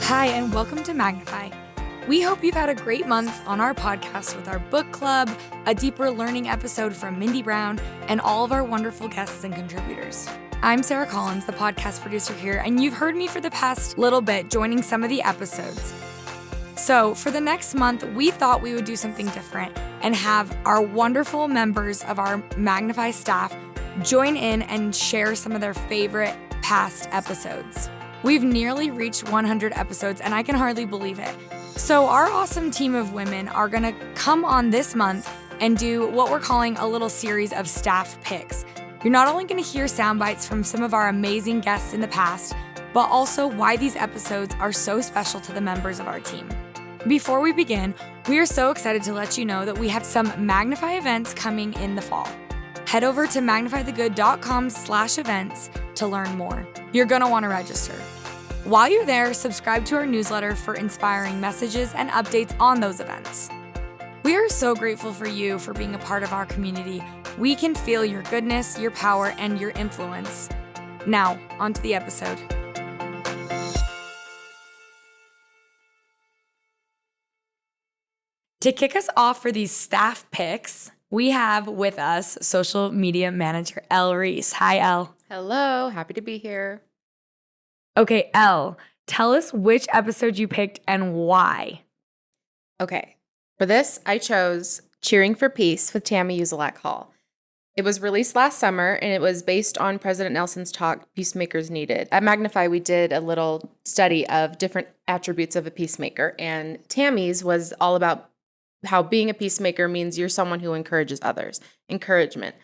Hi, and welcome to Magnify. We hope you've had a great month on our podcast with our book club, a deeper learning episode from Mindy Brown, and all of our wonderful guests and contributors. I'm Sarah Collins, the podcast producer here, and you've heard me for the past little bit joining some of the episodes. So for the next month, we thought we would do something different and have our wonderful members of our Magnify staff join in and share some of their favorite past episodes. We've nearly reached 100 episodes, and I can hardly believe it. So our awesome team of women are going to come on this month and do what we're calling a little series of staff picks. You're not only going to hear sound bites from some of our amazing guests in the past, but also why these episodes are so special to the members of our team. Before we begin, we are so excited to let you know that we have some Magnify events coming in the fall. Head over to magnifythegood.com/events to learn more. You're going to want to register. While you're there, subscribe to our newsletter for inspiring messages and updates on those events. We are so grateful for you for being a part of our community. We can feel your goodness, your power, and your influence. Now, on to the episode. To kick us off for these staff picks, we have with us social media manager Elle Rees. Hi, Elle. Hello, happy to be here. Okay, Elle, tell us which episode you picked and why. Okay, for this, I chose Cheering for Peace with Tammy Uzelac Hall. It was released last summer, and it was based on President Nelson's talk, Peacemakers Needed. At Magnify, we did a little study of different attributes of a peacemaker, and Tammy's was all about how being a peacemaker means you're someone who encourages others, encouragement.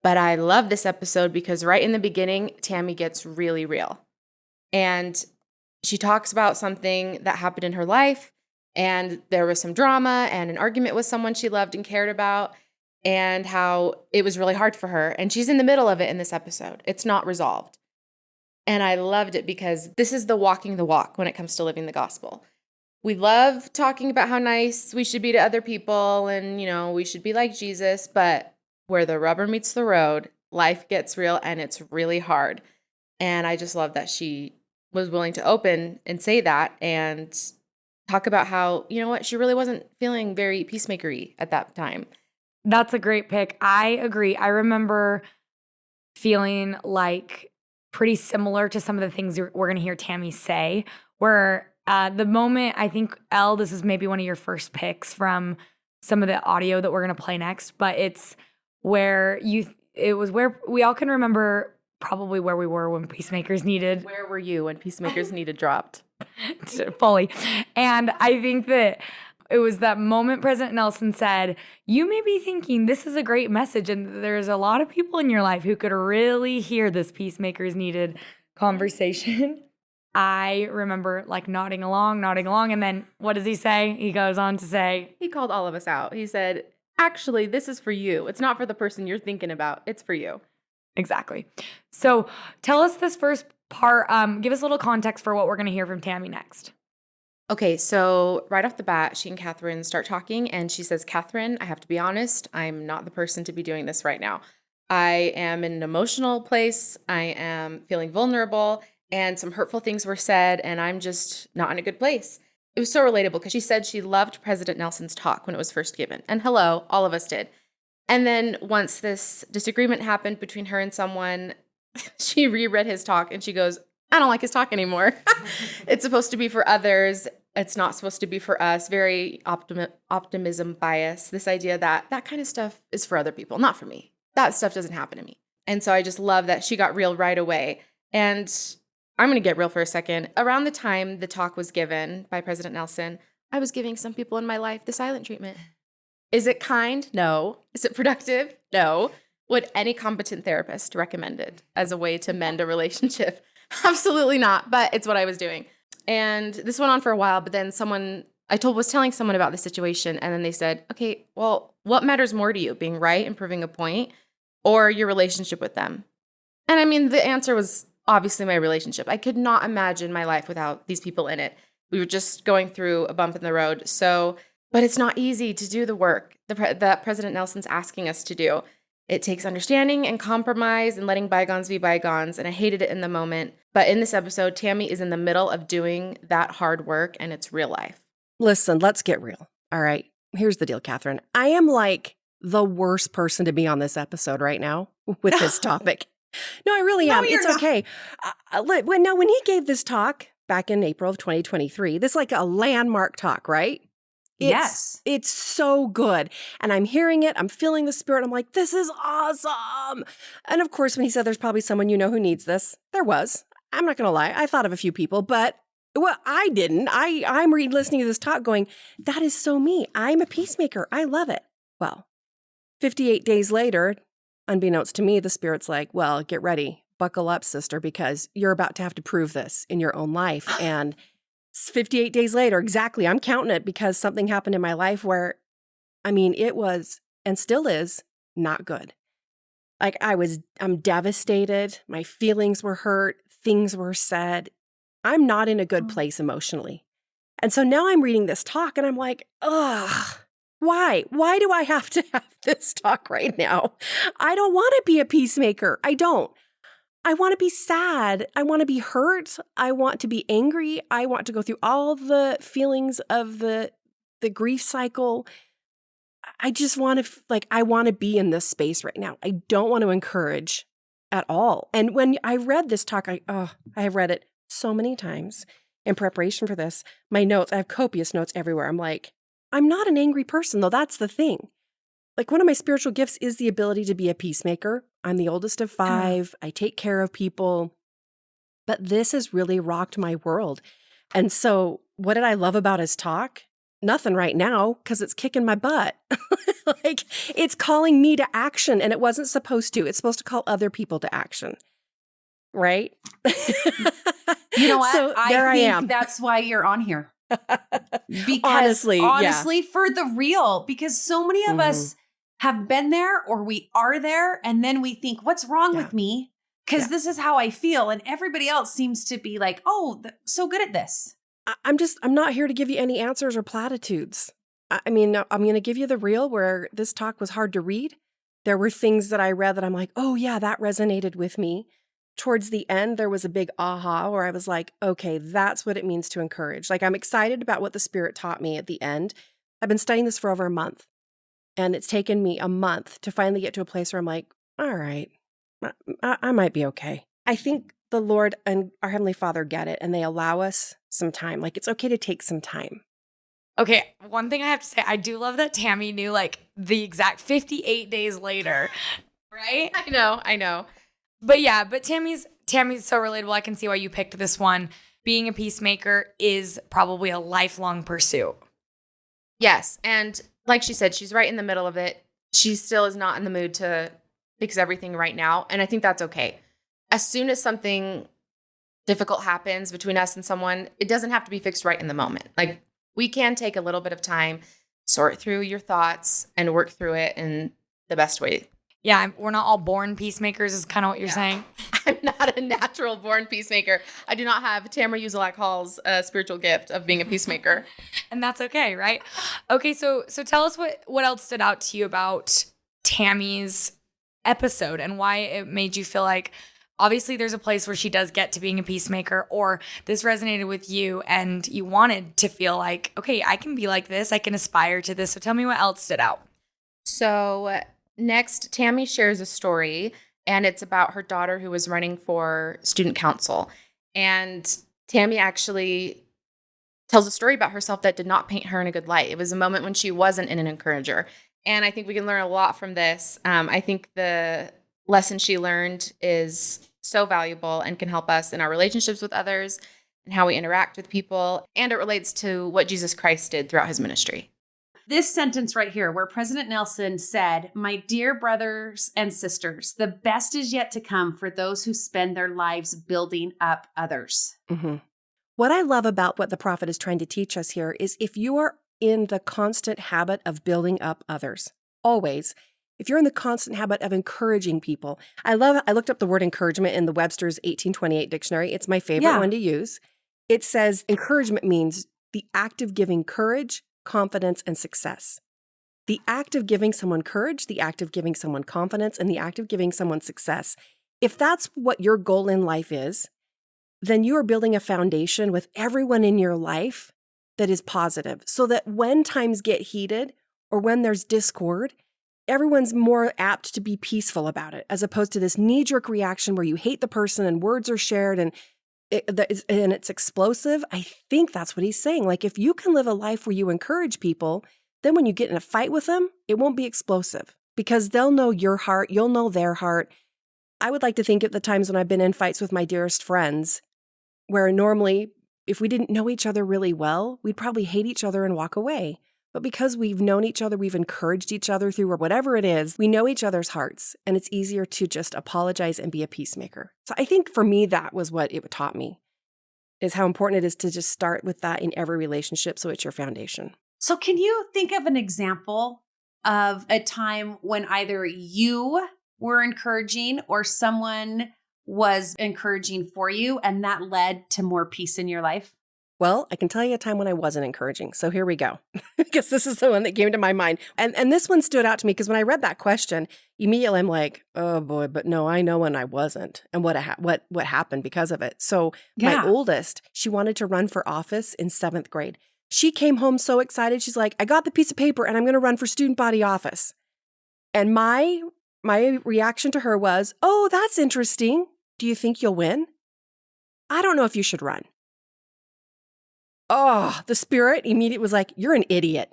But I love this episode because right in the beginning, Tammy gets really real. And she talks about something that happened in her life, and there was some drama and an argument with someone she loved and cared about, and how it was really hard for her. And she's in the middle of it in this episode. It's not resolved. And I loved it because this is the walking the walk when it comes to living the gospel. We love talking about how nice we should be to other people and, we should be like Jesus, but where the rubber meets the road, life gets real and it's really hard. And I just love that she was willing to open and say that and talk about how, she really wasn't feeling very peacemaker-y at that time. That's a great pick. I agree. I remember feeling like pretty similar to some of the things we're going to hear Tammy say, where the moment, I think, Elle, this is maybe one of your first picks from some of the audio that we're going to play next, but it's where it was where we all can remember probably where we were when Peacemakers Needed. Where were you when Peacemakers Needed dropped? Fully. And I think that it was that moment President Nelson said, you may be thinking this is a great message and there's a lot of people in your life who could really hear this Peacemakers Needed conversation. I remember nodding along. And then what does he say? He goes on to say, he called all of us out. He said, actually, this is for you. It's not for the person you're thinking about. It's for you. Exactly. So tell us this first part. Give us a little context for what we're going to hear from Tammy next. Okay, so right off the bat, she and Catherine start talking, and she says, Catherine, I have to be honest, I'm not the person to be doing this right now. I am in an emotional place. I am feeling vulnerable, and some hurtful things were said, and I'm just not in a good place. It was so relatable because she said she loved President Nelson's talk when it was first given. And hello, all of us did. And then once this disagreement happened between her and someone, she reread his talk and she goes, I don't like his talk anymore. It's supposed to be for others. It's not supposed to be for us. Very optimism bias. This idea that kind of stuff is for other people, not for me. That stuff doesn't happen to me. And so I just love that she got real right away. And I'm going to get real for a second. Around the time the talk was given by President Nelson, I was giving some people in my life the silent treatment. Is it kind? No. Is it productive? No. Would any competent therapist recommend it as a way to mend a relationship? Absolutely not, but it's what I was doing. And this went on for a while, but then was telling someone about the situation, and then they said, okay, well, what matters more to you, being right and proving a point, or your relationship with them? And I mean, the answer was obviously my relationship. I could not imagine my life without these people in it. We were just going through a bump in the road. But it's not easy to do the work that President Nelson's asking us to do. It takes understanding and compromise and letting bygones be bygones, and I hated it in the moment. But in this episode, Tammy is in the middle of doing that hard work, and it's real life. Listen, let's get real. All right. Here's the deal, Catherine. I am like the worst person to be on this episode right now with this topic. No, I really am. It's okay. When he gave this talk back in April of 2023, this is like a landmark talk, right? Yes. It's so good. And I'm hearing it. I'm feeling the spirit. I'm like, this is awesome. And of course, when he said there's probably someone you know who needs this, there was. I'm not going to lie. I thought of a few people, but I didn't. I'm listening to this talk going, that is so me. I'm a peacemaker. I love it. Well, 58 days later, unbeknownst to me, the spirit's like, well, get ready. Buckle up, sister, because you're about to have to prove this in your own life. And 58 days later, exactly, I'm counting it because something happened in my life where, it was and still is not good. Like I'm devastated. My feelings were hurt. Things were said. I'm not in a good place emotionally. And so now I'm reading this talk and I'm like, ugh, why? Why do I have to have this talk right now? I don't want to be a peacemaker. I don't. I want to be sad. I want to be hurt. I want to be angry. I want to go through all the feelings of the grief cycle. I just want to, I want to be in this space right now. I don't want to encourage at all. And when I read this talk, I have read it so many times in preparation for this. My notes, I have copious notes everywhere. I'm like, I'm not an angry person, though. That's the thing. Like, one of my spiritual gifts is the ability to be a peacemaker. I'm the oldest of 5. I take care of people. But this has really rocked my world. And so what did I love about his talk? Nothing right now, because it's kicking my butt. It's calling me to action, and it wasn't supposed to. It's supposed to call other people to action. Right? You know what? So there I am. That's why you're on here. Because honestly, for the real, because so many of us have been there or we are there, and then we think, what's wrong with me? Because this is how I feel. And everybody else seems to be like, oh, so good at this. I'm not here to give you any answers or platitudes. I'm going to give you the real, where this talk was hard to read. There were things that I read that I'm like, oh yeah, that resonated with me. Towards the end, there was a big aha where I was like, okay, that's what it means to encourage. Like, I'm excited about what the Spirit taught me at the end. I've been studying this for over a month, and it's taken me a month to finally get to a place where I'm like, all right, I might be okay. I think the Lord and our Heavenly Father get it, and they allow us some time. Like, it's okay to take some time. Okay, one thing I have to say, I do love that Tammy knew the exact 58 days later, right? I know. But yeah, Tammy's so relatable. I can see why you picked this one. Being a peacemaker is probably a lifelong pursuit. Yes, and like she said, she's right in the middle of it. She still is not in the mood to fix everything right now, and I think that's okay. As soon as something difficult happens between us and someone, it doesn't have to be fixed right in the moment. Like, we can take a little bit of time, sort through your thoughts, and work through it in the best way. Yeah, we're not all born peacemakers is kind of what you're saying. I'm not a natural born peacemaker. I do not have Tammy Uzelac Hall's spiritual gift of being a peacemaker. And that's okay, right? Okay, so tell us what else stood out to you about Tammy's episode and why it made you feel like, obviously there's a place where she does get to being a peacemaker, or this resonated with you and you wanted to feel like, okay, I can be like this. I can aspire to this. So tell me what else stood out. So next, Tammy shares a story, and it's about her daughter who was running for student council. And Tammy actually tells a story about herself that did not paint her in a good light. It was a moment when she wasn't an encourager. And I think we can learn a lot from this. I think the lesson she learned is so valuable and can help us in our relationships with others and how we interact with people. And it relates to what Jesus Christ did throughout his ministry. This sentence right here, where President Nelson said, "My dear brothers and sisters, the best is yet to come for those who spend their lives building up others." Mm-hmm. What I love about what the prophet is trying to teach us here is, if you are in the constant habit of building up others, always, if you're in the constant habit of encouraging people, I looked up the word encouragement in the Webster's 1828 dictionary. It's my favorite one to use. It says encouragement means the act of giving courage, confidence, and success. The act of giving someone courage, the act of giving someone confidence, and the act of giving someone success. If that's what your goal in life is, then you are building a foundation with everyone in your life that is positive, so that when times get heated or when there's discord, everyone's more apt to be peaceful about it, as opposed to this knee-jerk reaction where you hate the person and words are shared and it's explosive. I think that's what he's saying. Like, if you can live a life where you encourage people, then when you get in a fight with them, it won't be explosive because they'll know your heart, you'll know their heart. I would like to think at the times when I've been in fights with my dearest friends, where normally if we didn't know each other really well, we'd probably hate each other and walk away. But because we've known each other, we've encouraged each other through whatever it is, we know each other's hearts, and it's easier to just apologize and be a peacemaker. So I think for me, that was what it taught me, is how important it is to just start with that in every relationship so it's your foundation. So can you think of an example of a time when either you were encouraging or someone was encouraging for you and that led to more peace in your life? Well, I can tell you a time when I wasn't encouraging. So here we go, because this is the one that came to my mind. And this one stood out to me because when I read that question, immediately I'm like, oh boy, but no, I know when I wasn't and what happened because of it. So my oldest, she wanted to run for office in 7th grade. She came home so excited. She's like, I got the piece of paper and I'm going to run for student body office. And my reaction to her was, oh, that's interesting. Do you think you'll win? I don't know if you should run. Oh, the spirit immediately was like, you're an idiot.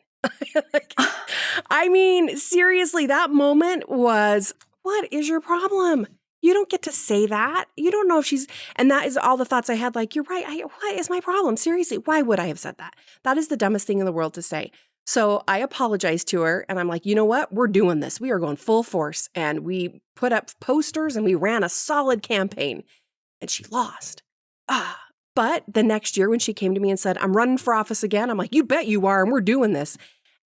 I mean, seriously, that moment was, what is your problem? You don't get to say that. You don't know if she's, and that is all the thoughts I had. Like, you're right. What is my problem? Seriously, why would I have said that? That is the dumbest thing in the world to say. So I apologized to her and I'm like, you know what? We're doing this. We are going full force. And we put up posters and we ran a solid campaign and she lost. But the next year when she came to me and said, I'm running for office again, I'm like, you bet you are. And we're doing this.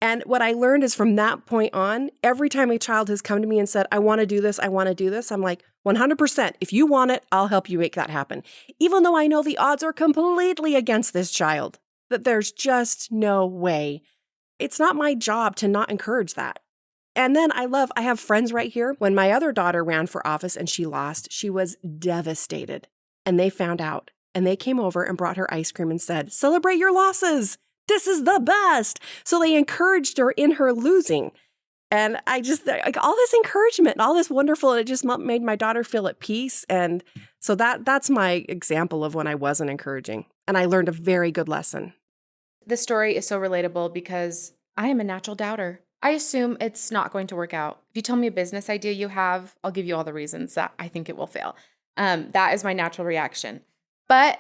And what I learned is from that point on, every time a child has come to me and said, I want to do this, I'm like, 100%. If you want it, I'll help you make that happen. Even though I know the odds are completely against this child, that there's just no way. It's not my job to not encourage that. And then I have friends right here. When my other daughter ran for office and she lost, she was devastated. And they found out. And they came over and brought her ice cream and said, celebrate your losses. This is the best. So they encouraged her in her losing. And I just, like, all this encouragement and all this wonderful, it just made my daughter feel at peace. And so that's my example of when I wasn't encouraging. And I learned a very good lesson. This story is so relatable because I am a natural doubter. I assume it's not going to work out. If you tell me a business idea you have, I'll give you all the reasons that I think it will fail. That is my natural reaction. But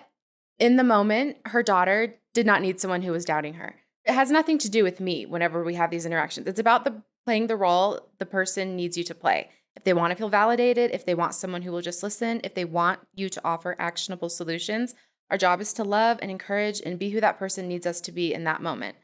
in the moment, her daughter did not need someone who was doubting her. It has nothing to do with me whenever we have these interactions. It's about playing the role the person needs you to play. If they want to feel validated, if they want someone who will just listen, if they want you to offer actionable solutions, our job is to love and encourage and be who that person needs us to be in that moment.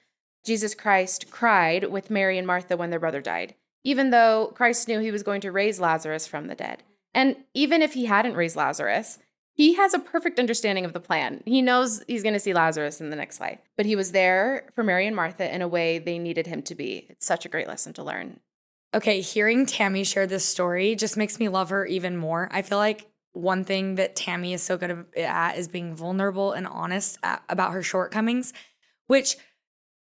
Jesus Christ cried with Mary and Martha when their brother died, even though Christ knew he was going to raise Lazarus from the dead. And even if he hadn't raised Lazarus, he has a perfect understanding of the plan. He knows he's going to see Lazarus in the next life. But he was there for Mary and Martha in a way they needed him to be. It's such a great lesson to learn. Okay, hearing Tammy share this story just makes me love her even more. I feel like one thing that Tammy is so good at is being vulnerable and honest about her shortcomings, which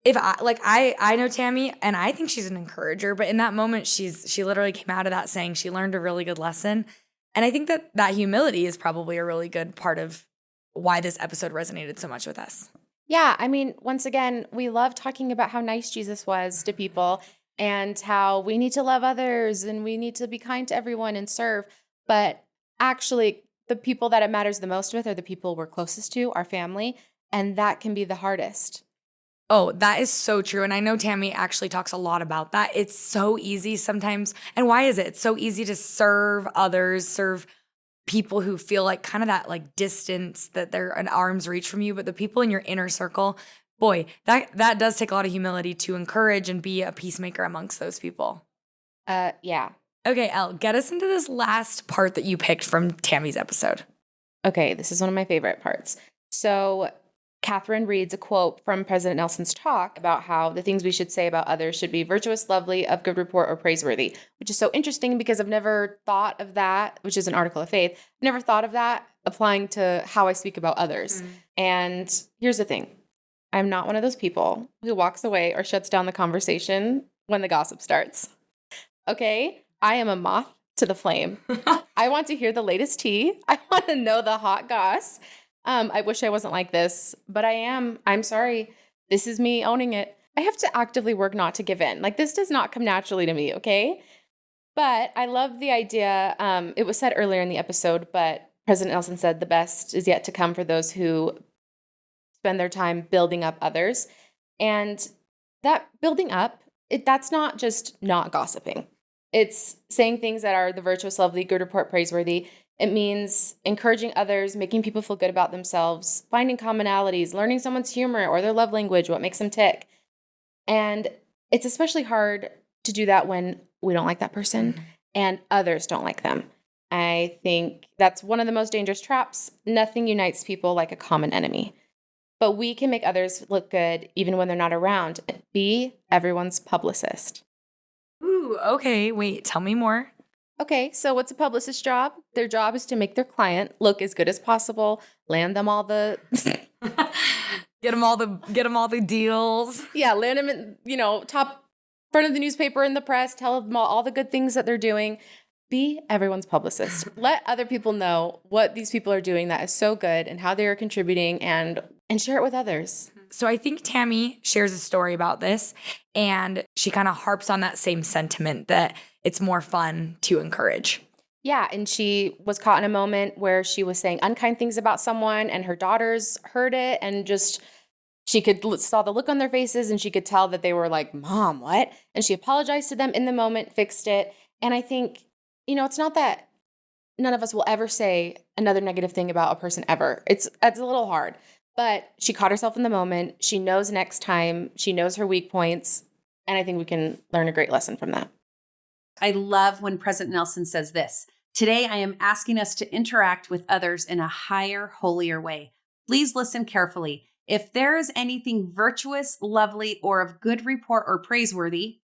if I know Tammy and I think she's an encourager, but in that moment, she literally came out of that saying she learned a really good lesson. And I think that humility is probably a really good part of why this episode resonated so much with us. Yeah, I mean, once again, we love talking about how nice Jesus was to people and how we need to love others and we need to be kind to everyone and serve. But actually, the people that it matters the most with are the people we're closest to, our family, and that can be the hardest. Oh, that is so true. And I know Tammy actually talks a lot about that. It's so easy sometimes. And why is it? It's so easy to serve others, serve people who feel like kind of that like distance that they're an arm's reach from you. But the people in your inner circle, boy, that does take a lot of humility to encourage and be a peacemaker amongst those people. Yeah. Okay, Elle, get us into this last part that you picked from Tammy's episode. Okay, this is one of my favorite parts. So Catherine reads a quote from President Nelson's talk about how the things we should say about others should be virtuous, lovely, of good report, or praiseworthy, which is so interesting because I've never thought of that, which is an article of faith, never thought of that applying to how I speak about others. And here's the thing. I'm not one of those people who walks away or shuts down the conversation when the gossip starts. Okay? I am a moth to the flame. I want to hear the latest tea. I want to know the hot goss. I wish I wasn't like this, but I am. I'm sorry. This is me owning it. I have to actively work not to give in. Like, this does not come naturally to me, okay? But I love the idea. It was said earlier in the episode, but President Nelson said the best is yet to come for those who spend their time building up others. And that building up, that's not just not gossiping. It's saying things that are the virtuous, lovely, good report, praiseworthy. It means encouraging others, making people feel good about themselves, finding commonalities, learning someone's humor or their love language, what makes them tick. And it's especially hard to do that when we don't like that person and others don't like them. I think that's one of the most dangerous traps. Nothing unites people like a common enemy. But we can make others look good even when they're not around. Be everyone's publicist. Ooh, okay. Wait, tell me more. Okay, so what's a publicist's job? Their job is to make their client look as good as possible, land them all the get them all the deals. Yeah, land them in, top front of the newspaper in the press, tell them all the good things that they're doing. Be everyone's publicist. Let other people know what these people are doing that is so good and how they are contributing and share it with others. So I think Tammy shares a story about this, and she kind of harps on that same sentiment that it's more fun to encourage. Yeah, and she was caught in a moment where she was saying unkind things about someone, and her daughters heard it, and she saw the look on their faces, and she could tell that they were like, "Mom, what?" And she apologized to them in the moment, fixed it. And I think, it's not that none of us will ever say another negative thing about a person ever. It's a little hard. But she caught herself in the moment. She knows next time. She knows her weak points. And I think we can learn a great lesson from that. I love when President Nelson says this. Today, I am asking us to interact with others in a higher, holier way. Please listen carefully. If there is anything virtuous, lovely, or of good report or praiseworthy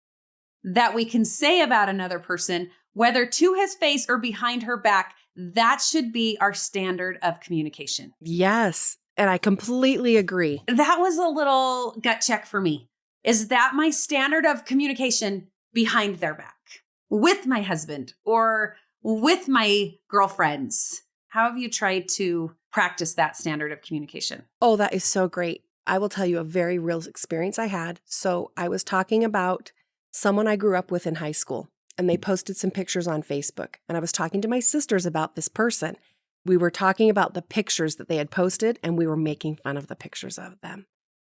that we can say about another person, whether to his face or behind her back, that should be our standard of communication. Yes. And I completely agree. That was a little gut check for me. Is that my standard of communication behind their back with my husband or with my girlfriends? How have you tried to practice that standard of communication? Oh, that is so great. I will tell you a very real experience I had. So I was talking about someone I grew up with in high school, and they posted some pictures on Facebook. And I was talking to my sisters about this person. We were talking about the pictures that they had posted, and we were making fun of the pictures of them.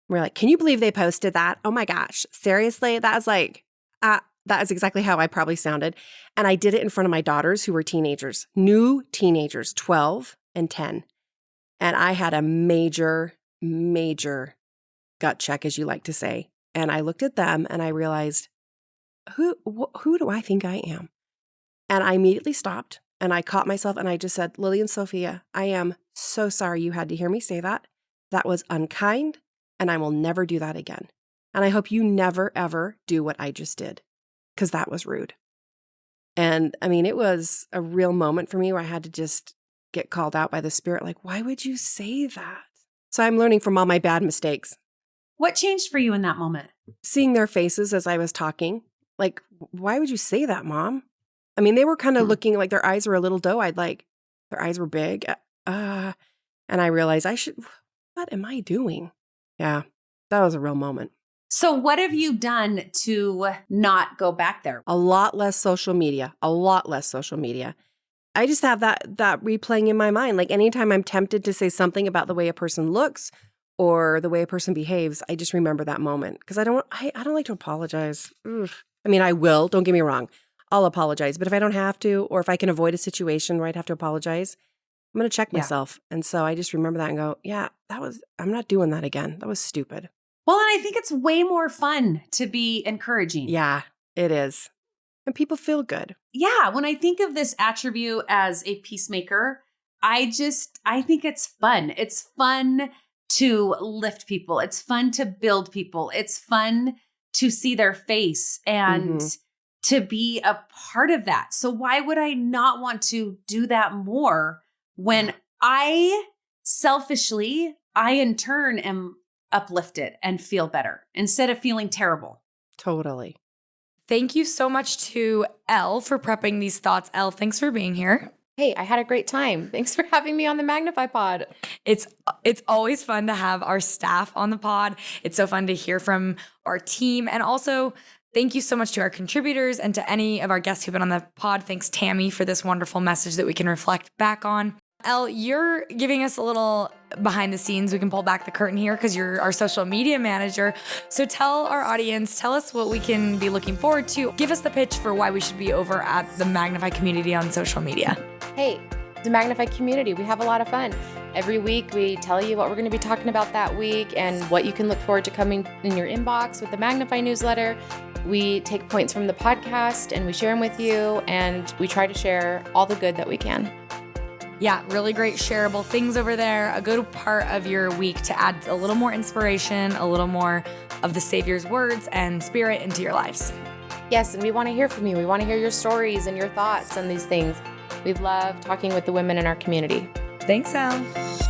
We're like, can you believe they posted that? Oh my gosh, seriously? That is exactly how I probably sounded. And I did it in front of my daughters who were teenagers, new teenagers, 12 and 10. And I had a major, major gut check, as you like to say. And I looked at them and I realized, who do I think I am? And I immediately stopped. And I caught myself and I just said, Lily and Sophia, I am so sorry you had to hear me say that. That was unkind, and I will never do that again. And I hope you never, ever do what I just did, because that was rude. And I mean, it was a real moment for me where I had to just get called out by the Spirit. Like, why would you say that? So I'm learning from all my bad mistakes. What changed for you in that moment? Seeing their faces as I was talking. Like, why would you say that, Mom? I mean, they were kind of looking like their eyes were a little doe-eyed, like their eyes were big. And I realized what am I doing? Yeah, that was a real moment. So what have you done to not go back there? A lot less social media. I just have that replaying in my mind. Like anytime I'm tempted to say something about the way a person looks or the way a person behaves, I just remember that moment because I don't like to apologize. Ugh. I mean, I will, don't get me wrong. I'll apologize. But if I don't have to, or if I can avoid a situation where I'd have to apologize, I'm going to check myself. And so I just remember that and go, yeah, I'm not doing that again. That was stupid. Well, and I think it's way more fun to be encouraging. Yeah, it is. And people feel good. Yeah. When I think of this attribute as a peacemaker, I think it's fun. It's fun to lift people. It's fun to build people. It's fun to see their face and to be a part of that. So why would I not want to do that more when I in turn am uplifted and feel better instead of feeling terrible? Totally. Thank you so much to Elle for prepping these thoughts. Elle, thanks for being here. Hey, I had a great time. Thanks for having me on the Magnify pod. It's always fun to have our staff on the pod. It's so fun to hear from our team. And also, thank you so much to our contributors and to any of our guests who've been on the pod. Thanks, Tammy, for this wonderful message that we can reflect back on. Elle, you're giving us a little behind the scenes. We can pull back the curtain here because you're our social media manager. So tell our audience, tell us what we can be looking forward to. Give us the pitch for why we should be over at the Magnify community on social media. Hey, the Magnify community, we have a lot of fun. Every week we tell you what we're going to be talking about that week and what you can look forward to coming in your inbox with the Magnify newsletter. We take points from the podcast and we share them with you, and we try to share all the good that we can. Yeah, really great shareable things over there. A good part of your week to add a little more inspiration, a little more of the Savior's words and spirit into your lives. Yes, and we want to hear from you. We want to hear your stories and your thoughts on these things. We love talking with the women in our community. Thanks, Elle.